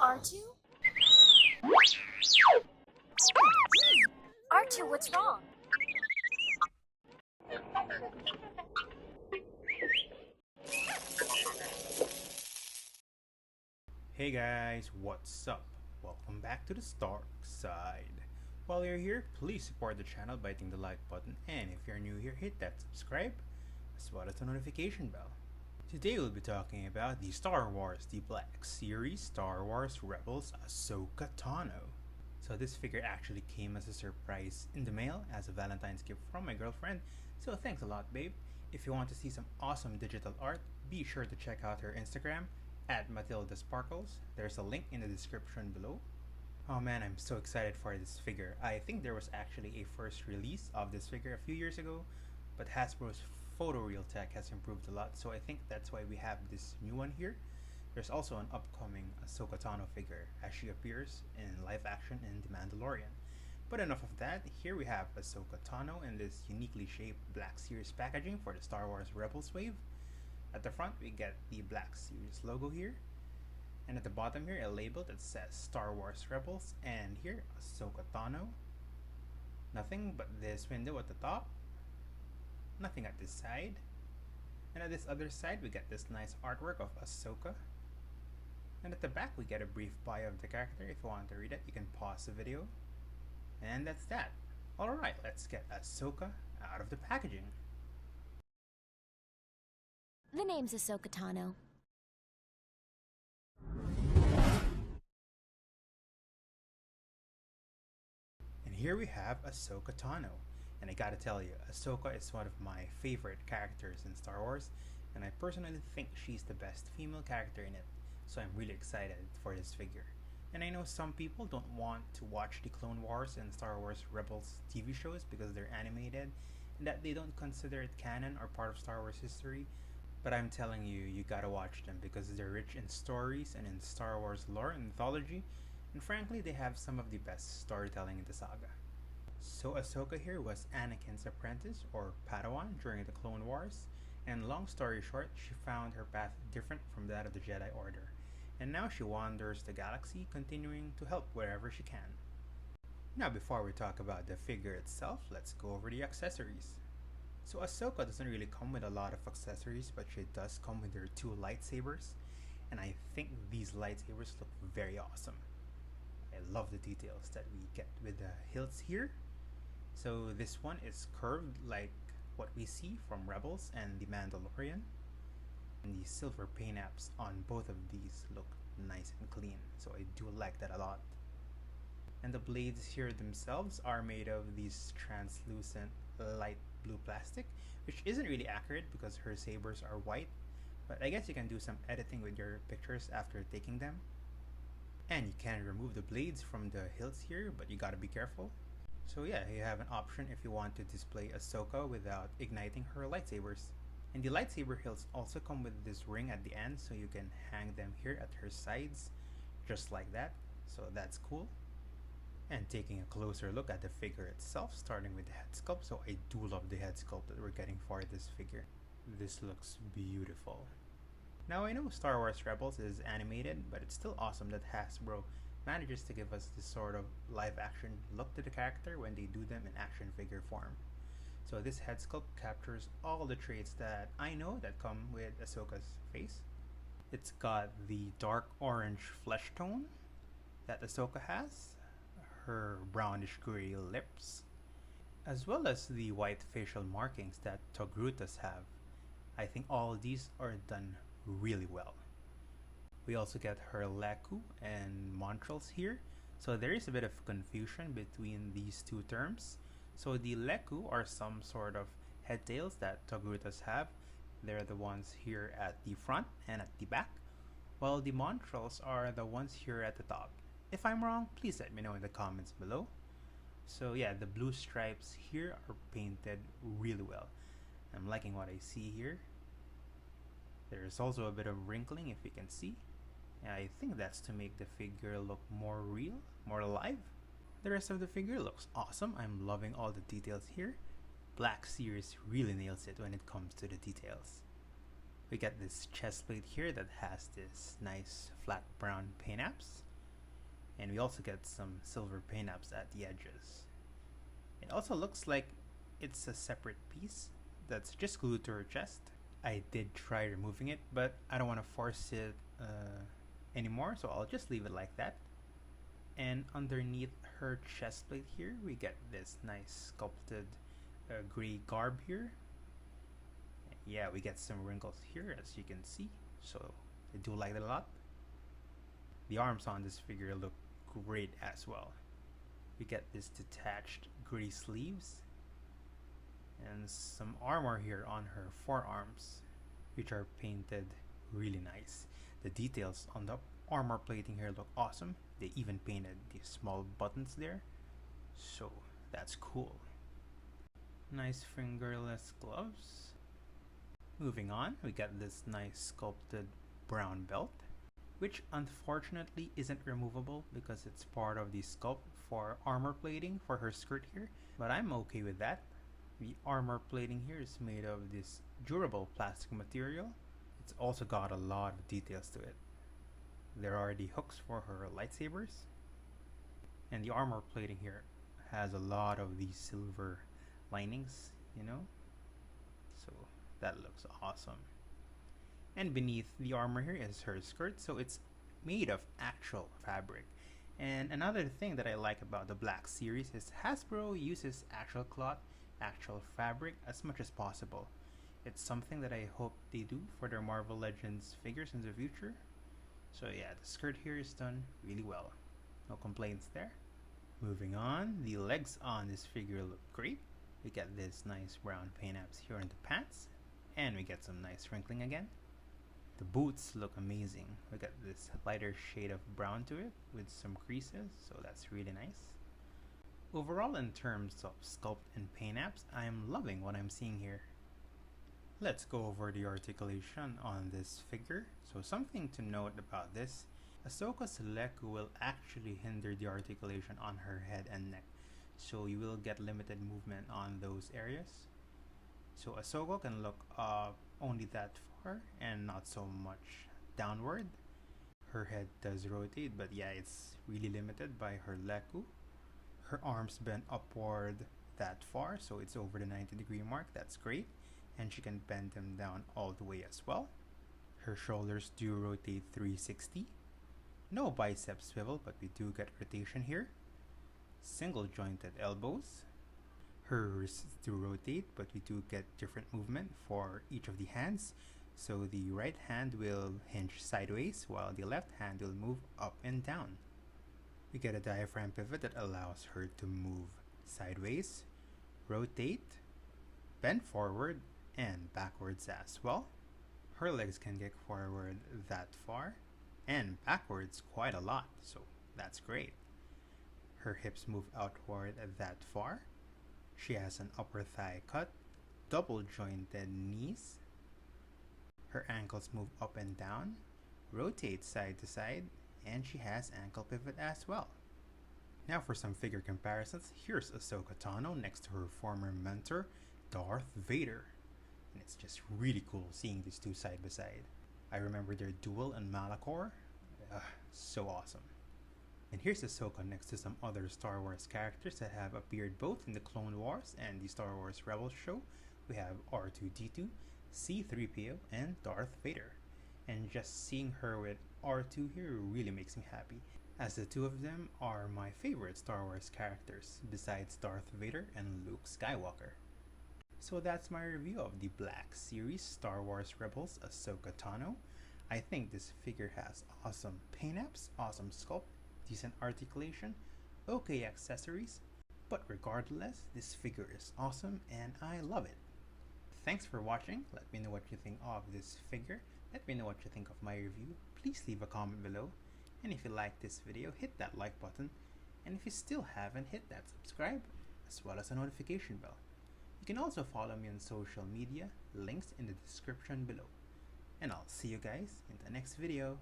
R2? R2, what's wrong? Hey guys, what's up? Welcome back to the Starkside. While you're here, please support the channel by hitting the like button, and if you're new here, hit that subscribe as well as the notification bell. Today we'll be talking about the Star Wars The Black Series Star Wars Rebels AHSOKA Tano. So this figure actually came as a surprise in the mail as a Valentine's gift from my girlfriend, so thanks a lot, babe. If you want to see some awesome digital art, be sure to check out her Instagram at Matilda Sparkles. There's a link in the description below. Oh man, I'm so excited for this figure. I think there was actually a first release of this figure a few years ago, but Hasbro's photoreal tech has improved a lot, so I think that's why we have this new one here. There's also an upcoming AHSOKA Tano figure as she appears in live action in The Mandalorian. But enough of that, here we have AHSOKA Tano in this uniquely shaped Black Series packaging for the Star Wars Rebels wave. At the front, we get the Black Series logo here. And at the bottom here, a label that says Star Wars Rebels. And here, AHSOKA Tano. Nothing but this window at the top. Nothing at this side. And at this other side, we get this nice artwork of Ahsoka. And at the back, we get a brief bio of the character. If you want to read it, you can pause the video. And that's that. Alright, let's get Ahsoka out of the packaging. The name's AHSOKA Tano. And here we have AHSOKA Tano. And I gotta tell you, Ahsoka is one of my favorite characters in Star Wars, and I personally think she's the best female character in it, so I'm really excited for this figure. And I know some people don't want to watch the Clone Wars and Star Wars Rebels TV shows because they're animated, and that they don't consider it canon or part of Star Wars history, but I'm telling you, you gotta watch them because they're rich in stories and in Star Wars lore and mythology, and frankly, they have some of the best storytelling in the saga. So Ahsoka here was Anakin's apprentice, or Padawan, during the Clone Wars, and long story short, she found her path different from that of the Jedi Order, and now she wanders the galaxy, continuing to help wherever she can. Now before we talk about the figure itself, let's go over the accessories. So Ahsoka doesn't really come with a lot of accessories, but she does come with her two lightsabers, and I think these lightsabers look very awesome. I love the details that we get with the hilts here. So this one is curved like what we see from Rebels and The Mandalorian. And the silver paint apps on both of these look nice and clean, so I do like that a lot. And the blades here themselves are made of these translucent light blue plastic, which isn't really accurate because her sabers are white, but I guess you can do some editing with your pictures after taking them. And you can remove the blades from the hilts here, but you gotta be careful. So yeah, you have an option if you want to display Ahsoka without igniting her lightsabers. And the lightsaber hilts also come with this ring at the end, so you can hang them here at her sides, just like that. So that's cool. And taking a closer look at the figure itself, starting with the head sculpt. So I do love the head sculpt that we're getting for this figure. This looks beautiful. Now I know Star Wars Rebels is animated, but it's still awesome that Hasbro manages to give us this sort of live action look to the character when they do them in action figure form. So this head sculpt captures all the traits that I know that come with Ahsoka's face. It's got the dark orange flesh tone that Ahsoka has, her brownish gray lips, as well as the white facial markings that Togrutas have. I think all these are done really well. We also get her Leku and Montrals here, so there is a bit of confusion between these two terms. So the Leku are some sort of head tails that Togrutas have. They're the ones here at the front and at the back, while the Montrals are the ones here at the top. If I'm wrong, please let me know in the comments below. So yeah, the blue stripes here are painted really well. I'm liking what I see here. There's also a bit of wrinkling if you can see. And I think that's to make the figure look more real, more alive. The rest of the figure looks awesome. I'm loving all the details here. Black Series really nails it when it comes to the details. We got this chest plate here that has this nice flat brown paint apps. And we also get some silver paint-ups at the edges. It also looks like it's a separate piece that's just glued to her chest. I did try removing it, but I don't want to force it anymore, so I'll just leave it like that. And underneath her chest plate here, we get this nice sculpted gray garb here. Yeah, we get some wrinkles here, as you can see, so I do like it a lot. The arms on this figure look great as well. We get this detached gray sleeves and some armor here on her forearms, which are painted really nice. The details on the armor plating here look awesome. They even painted these small buttons there, so that's cool. Nice fingerless gloves. Moving on, we got this nice sculpted brown belt, which unfortunately isn't removable because it's part of the sculpt for armor plating for her skirt here, but I'm okay with that. The armor plating here is made of this durable plastic material. It's also got a lot of details to it. There are the hooks for her lightsabers, and the armor plating here has a lot of these silver linings, you know, so that looks awesome. And beneath the armor here is her skirt, so it's made of actual fabric. And another thing that I like about the Black series is Hasbro uses actual cloth, actual fabric as much as possible. It's something that I hope they do for their Marvel Legends figures in the future. So yeah, the skirt here is done really well. No complaints there. Moving on, the legs on this figure look great. We get this nice brown paint-ups here in the pants, and we get some nice wrinkling again. The boots look amazing. We got this lighter shade of brown to it with some creases, so that's really nice. Overall, in terms of sculpt and paint-ups, I'm loving what I'm seeing here. Let's go over the articulation on this figure. So something to note about this, Ahsoka's leku will actually hinder the articulation on her head and neck, so you will get limited movement on those areas. So Ahsoka can look up only that far and not so much downward. Her head does rotate, but yeah, it's really limited by her leku. Her arms bend upward that far, so it's over the 90-degree mark. That's great. And she can bend them down all the way as well. Her shoulders do rotate 360. No bicep swivel, but we do get rotation here. Single jointed elbows. Her wrists do rotate, but we do get different movement for each of the hands. So the right hand will hinge sideways, while the left hand will move up and down. We get a diaphragm pivot that allows her to move sideways, rotate, bend forward, and backwards as well. Her legs can get forward that far and backwards quite a lot, so that's great. Her hips move outward that far. She has an upper thigh cut, double jointed knees. Her ankles move up and down, rotate side to side, and she has ankle pivot as well. Now for some figure comparisons, here's Ahsoka Tano next to her former mentor, Darth Vader. And it's just really cool seeing these two side by side. I remember their duel in Malachor. So awesome. And here's Ahsoka next to some other Star Wars characters that have appeared both in the Clone Wars and the Star Wars Rebels show. We have R2-D2, C-3PO, and Darth Vader. And just seeing her with R2 here really makes me happy, as the two of them are my favorite Star Wars characters besides Darth Vader and Luke Skywalker. So that's my review of the Black Series Star Wars Rebels Ahsoka Tano. I think this figure has awesome paint-ups, awesome sculpt, decent articulation, okay accessories, but regardless, this figure is awesome and I love it. Thanks for watching. Let me know what you think of this figure. Let me know what you think of my review. Please leave a comment below. And if you like this video, hit that like button. And if you still haven't, hit that subscribe, as well as a notification bell. You can also follow me on social media, links in the description below. And I'll see you guys in the next video.